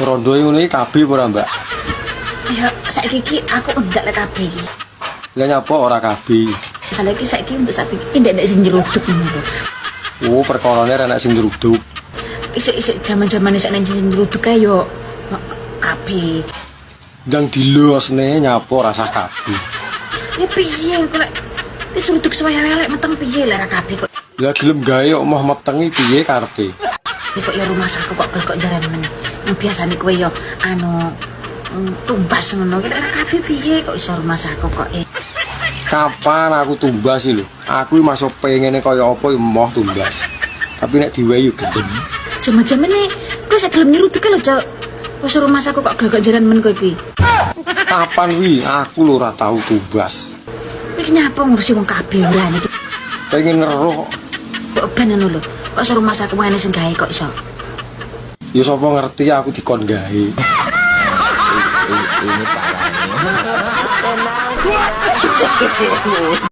Rondo ngono iki kabeh ora, Mbak? Ya saiki iki aku ndak lek kabeh iki. Lah nyapa ora kabeh? Saiki untuk saat iki ndak sing nyeruduk ngono lho. Oh, perkarane renek sing ngruduk. Isik jaman-jaman isik nang sing nyeruduk kae yo kabeh. Ndang dilosne nyapa rasa kabeh. Ya piye kok lek diseruduk suwe-elek meteng piye lah kabeh kok. Lah gelem gawe kok mah metengi piye karepe? Kok ya rumah saku kok jaran men. Biasane kowe yo tumbas ngono. Kira kabeh piye kok iso rumah saku kok Kapan aku tumbas sih lho? Aku masuk pengene kaya apa ya moh tumbas. Tapi nek diwehi yo gelem. Jaman-jamane kowe sak gelem nyeruduk lho, Cok. Wis rumah saku kok gagak jaran men kowe iki. Kapan wi aku lho ora tau tumbas. Iki nyapa ngurusi wong kabeh urane iki. Pengen ngeroh. Kok ben ngono lho. Kok iso rumah saku ngene sing gawe kok iso. Ya sapa ngerti aku dikon gawe. Ini parahnya.